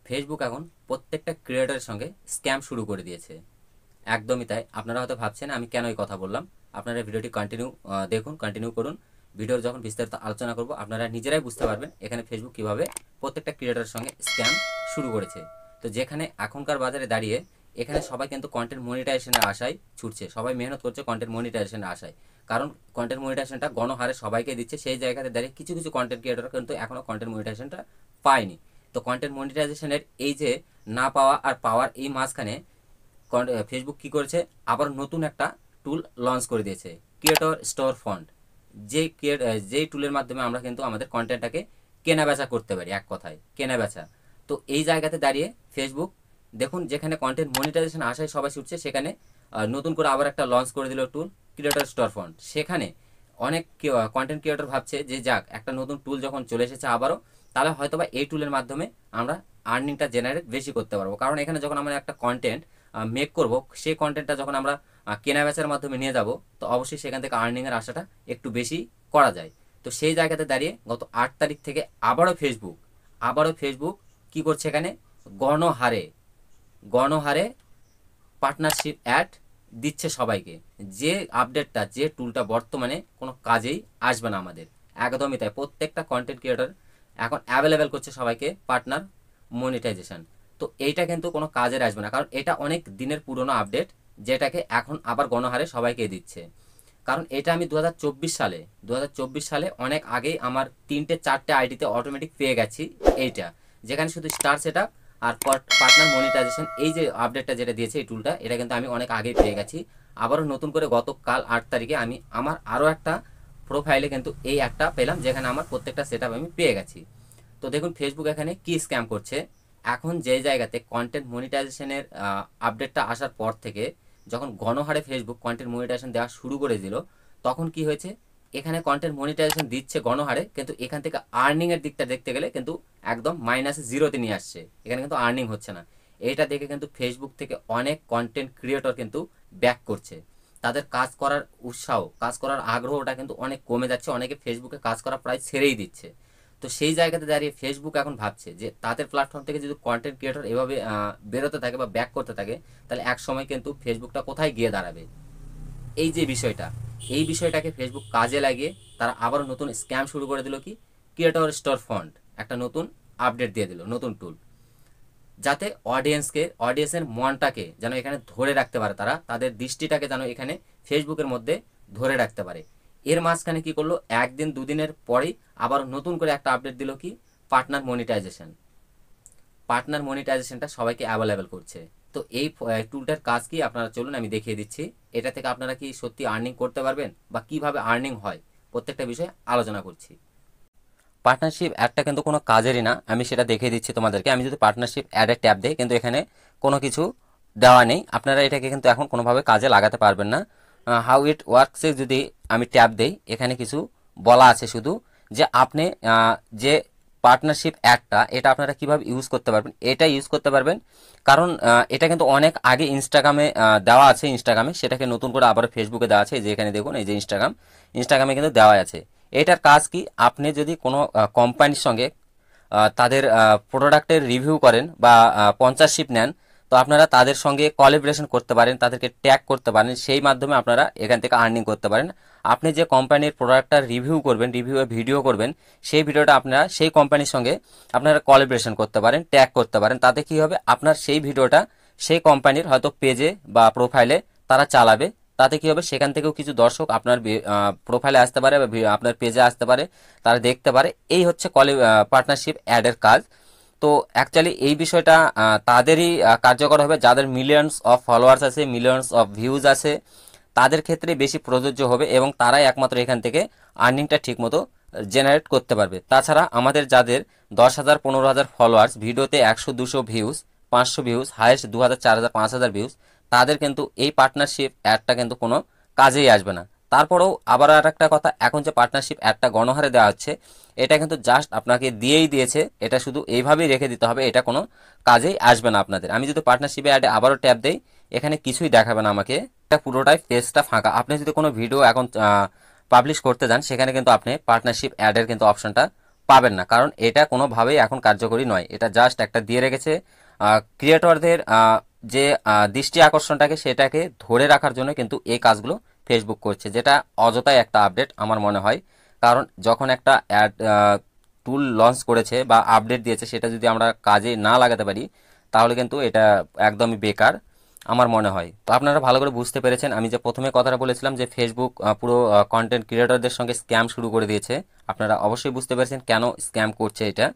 Facebook এখন প্রত্যেকটা ক্রিয়েটরের সঙ্গে স্ক্যাম শুরু করে দিয়েছে। একদমই তাই। আপনারা হয়তো ভাবছেন আমি কেন এই কথা বললাম। আপনারা ভিডিওটি দেখুন, কন্টিনিউ করুন। ভিডিওর যখন বিস্তারিত আলোচনা করব আপনারা নিজেরাই বুঝতে পারবেন এখানে ফেসবুক কিভাবে প্রত্যেকটা ক্রিয়েটরের সঙ্গে স্ক্যাম শুরু করেছে। তো যেখানে এখনকার বাজারে দাঁড়িয়ে এখানে সবাই কিন্তু কন্টেন্ট মনিটাইজেশনের আশায় ছুটছে, সবাই মেহনত করছে কন্টেন্ট মনিটাইজেশনের আশায়। কারণ কন্টেন্ট মনিটাইজেশনটা গণহারে সবাইকে দিচ্ছে, সেই জায়গাতে দাঁড়িয়ে কিছু কিছু কন্টেন্ট ক্রিয়েটর কিন্তু এখনও কন্টেন্ট মনিটাইজেশনটা পায়নি। তো কন্টেন্ট মনিটাইজেশনের এই যে না পাওয়া আর পাওয়ার এই মাঝখানে ফেসবুক কি করেছে, আবার নতুন একটা টুল লঞ্চ করে দিয়েছে, ক্রিয়েটর স্টোর ফান্ড। যেই টুলের মাধ্যমে আমরা কিন্তু আমাদের কন্টেন্টটাকে কেনা বেচা করতে পারি, এক কথায় কেনা বেচা। তো এই জায়গাতে দাঁড়িয়ে ফেসবুক দেখুন, যেখানে কন্টেন্ট মনিটাইজেশন আশায় সবাই ছুটছে, সেখানে নতুন করে আবার একটা লঞ্চ করে দিল টুল, ক্রিয়েটর স্টোর ফান্ড। সেখানে অনেক কন্টেন্ট ক্রিয়েটর ভাবছে যে যাক, একটা নতুন টুল যখন চলে এসেছে আবারও, তাহলে হয়তোবা এই টুলের মাধ্যমে আমরা আর্নিংটা জেনারেট বেশি করতে পারবো। কারণ এখানে যখন আমরা একটা কন্টেন্ট মেক করব, সেই কন্টেন্টটা যখন আমরা কেনা বেচার মাধ্যমে নিয়ে যাব, তো অবশ্যই সেখান থেকে আর্নিংয়ের আশাটা একটু বেশি করা যায়। তো সেই জায়গাতে দাঁড়িয়ে গত 8 তারিখ থেকে আবারও ফেসবুক কি করছে, এখানে গণহারে গণহারে পার্টনারশিপ অ্যাড দিচ্ছে সবাইকে। যে আপডেটটা, যে টুলটা বর্তমানে কোনো কাজেই আসবে না আমাদের, একদমই তাই। প্রত্যেকটা কন্টেন্ট ক্রিয়েটর এখন অ্যাভেলেবেল করছে সবাইকে পার্টনার মনিটাইজেশন। তো এইটা কিন্তু কোনো কাজের আসবে না, কারণ এটা অনেক দিনের পুরনো আপডেট, যেটাকে এখন আবার গণহারে সবাইকে দিচ্ছে। কারণ এটা আমি 2024 সালে অনেক আগেই আমার 3-4টে আইডিতে অটোমেটিক পেয়ে গেছি। এইটা যেখানে শুধু স্টার সেট আর পার্টনার মনিটাইজেশন, এই যে আপডেটটা যেটা দিয়েছে এই টুলটা, এটা কিন্তু আমি অনেক আগেই পেয়ে গেছি। আবারও নতুন করে গতকাল 8 তারিখে আমি আমার আরও একটা প্রোফাইলে কিন্তু এই একটা পেলাম, যেখানে আমার প্রত্যেকটা সেট আমি পেয়ে গেছি। তো দেখুন ফেসবুক এখানে কি স্ক্যাম করছে। এখন যে জায়গাতে কন্টেন্ট মনিটাইজেশনের আপডেটটা আসার পর থেকে যখন গণহারে ফেসবুক কন্টেন্ট মনিটাইজেশন দেওয়া শুরু করে দিল, তখন কি হয়েছে, এখানে কন্টেন্ট মনিটাইজেশন দিচ্ছে গণহারে, কিন্তু এখান থেকে আর্নিংয়ের দিকটা দেখতে গেলে কিন্তু একদম -0-তে নিয়ে আসছে। এখানে কিন্তু আর্নিং হচ্ছে না। এইটা দেখে কিন্তু ফেসবুক থেকে অনেক কন্টেন্ট ক্রিয়েটর কিন্তু ব্যাক করছে। তাদের কাজ করার উৎসাহ, কাজ করার আগ্রহটা কিন্তু অনেক কমে যাচ্ছে। অনেকে ফেসবুকে কাজ করা প্রায় ছেড়েই দিচ্ছে। তো সেই জায়গাতে দাঁড়িয়ে ফেসবুক এখন ভাবছে যে তাদের প্ল্যাটফর্ম থেকে যদি কন্টেন্ট ক্রিয়েটর এভাবে বেরোতে থাকে বা ব্যাক করতে থাকে, তাহলে এক সময় কিন্তু ফেসবুকটা কোথায় গিয়ে দাঁড়াবে। এই যে বিষয়টা, এই বিষয়টাকে ফেসবুক কাজে লাগিয়ে তারা আবারও নতুন স্ক্যাম শুরু করে দিল, কি ক্রিয়েটর স্টোর ফান্ড একটা নতুন আপডেট দিয়ে দিল, নতুন টুল, যাতে অডিয়েন্সের মনটাকে যেন এখানে ধরে রাখতে পারে, তারা তাদের দৃষ্টিটাকে যেন এখানে ফেসবুকের মধ্যে ধরে রাখতে পারে। এর মাঝখানে কি করলো, একদিন দুদিনের পরেই আবার নতুন করে একটা আপডেট দিল, কি পার্টনার মনিটাইজেশনটা সবাইকে অ্যাভেলেবেল করছে। তো এই টুলটার কাজ কি, আপনারা চলুন আমি দেখিয়ে দিচ্ছি। এটা থেকে আপনারা কি সত্যি আর্নিং করতে পারবেন বা কিভাবে আর্নিং হয়, প্রত্যেকটা বিষয়ে আলোচনা করছি। পার্টনারশিপ অ্যাডটা কিন্তু কোনো কাজেরই না, আমি সেটা দেখিয়ে দিচ্ছি তোমাদেরকে। আমি যদি পার্টনারশিপ অ্যাডে ট্যাপ দিই, কিন্তু এখানে কোনো কিছু দেওয়া নেই। আপনারা এটাকে কিন্তু এখন কোনোভাবে কাজে লাগাতে পারবেন না। হাউ ইট ওয়ার্কসে যদি আমি ট্যাপ দিই, এখানে কিছু বলা আছে শুধু, যে আপনি যে পার্টনারশিপ অ্যাডটা, এটা আপনারা কিভাবে ইউজ করতে পারবেন। এটা ইউজ করতে পারবেন কারণ এটা কিন্তু অনেক আগে ইনস্টাগ্রামে দেওয়া আছে। ইনস্টাগ্রামে সেটাকে নতুন করে আবার ফেসবুকে দেওয়া আছে। এই যে এখানে দেখুন, এই যে ইনস্টাগ্রামে কিন্তু দেওয়া আছে। এটার কাজ কি, আপনি যদি কোনো কোম্পানির সঙ্গে তাদের প্রোডাক্টের রিভিউ করেন বা স্পন্সরশিপ নেন, তো আপনারা তাদের সঙ্গে কোলাবোরেশন করতে পারেন, তাদেরকে ট্যাগ করতে পারেন, সেই মাধ্যমে আপনারা এখান থেকে আর্নিং করতে পারেন। আপনি যে কোম্পানির প্রোডাক্টটা রিভিউ করবেন, ভিডিও করবেন, সেই ভিডিওটা আপনারা সেই কোম্পানির সঙ্গে আপনারা কোলাবোরেশন করতে পারেন, ট্যাগ করতে পারেন। তাতে কি হবে, আপনার সেই ভিডিওটা সেই কোম্পানির হয়তো পেজে বা প্রোফাইলে তারা চালাবে। তাতে কি হবে, সেখান থেকেও কিছু দর্শক আপনার প্রোফাইলে আসতে পারে বা আপনার পেজে আসতে পারে, তারা দেখতে পারে। এই হচ্ছে পার্টনারশিপ অ্যাডের কাজ। তো অ্যাকচুয়ালি এই বিষয়টা তাদেরই কার্যকর হবে যাদের মিলিয়নস অফ ফলোয়ার্স আছে, মিলিয়নস অফ ভিউজ আছে, তাদের ক্ষেত্রে বেশি প্রযোজ্য হবে এবং তারাই একমাত্র এখান থেকে আর্নিংটা ঠিকমতো জেনারেট করতে পারবে। তাছাড়া আমাদের যাদের 10,000 15,000 ফলোয়ার্স, ভিডিওতে 100-200 ভিউজ, 500 ভিউজ, হাইয়েস্ট 2,000 4,000 5,000 ভিউজ, তাদের কিন্তু এই পার্টনারশিপ অ্যাডটা কিন্তু কোনো কাজেই আসবে না। তারপরেও আবার আর একটা কথা, এখন যে পার্টনারশিপ অ্যাডটা গণহারে দেওয়া হচ্ছে, এটা কিন্তু জাস্ট আপনাকে দিয়েই দিয়েছে, এটা শুধু এইভাবেই রেখে দিতে হবে, এটা কোনো কাজেই আসবে না আপনাদের। আমি যদি পার্টনারশিপে অ্যাডে আবারও ট্যাপ দেই, এখানে কিছুই দেখাবে না আমাকে, এটা পুরোটাই পেজটা ফাঁকা। আপনি যদি কোনো ভিডিও এখন পাবলিশ করতে যান, সেখানে কিন্তু আপনি পার্টনারশিপ অ্যাডের কিন্তু অপশনটা পাবেন না, কারণ এটা কোনোভাবেই এখন কার্যকরী নয়। এটা জাস্ট একটা দিয়ে রেখেছে ক্রিয়েটরদের যে দৃষ্টি আকর্ষণটাকে সেটাকে ধরে রাখার জন্য কিন্তু এই কাজগুলো ফেসবুক করছে, যেটা অযথাই একটা আপডেট আমার মনে হয়। কারণ যখন একটা অ্যাড টুল লঞ্চ করেছে বা আপডেট দিয়েছে, সেটা যদি আমরা কাজে না লাগাতে পারি তাহলে কিন্তু এটা একদমই বেকার আমার মনে হয়। তো আপনারা ভালো করে বুঝতে পেরেছেন আমি যে প্রথমে কথাটা বলেছিলাম যে ফেসবুক পুরো কন্টেন্ট ক্রিয়েটরদের সঙ্গে স্ক্যাম শুরু করে দিয়েছে। আপনারা অবশ্যই বুঝতে পেরেছেন কেন স্ক্যাম করছে এটা।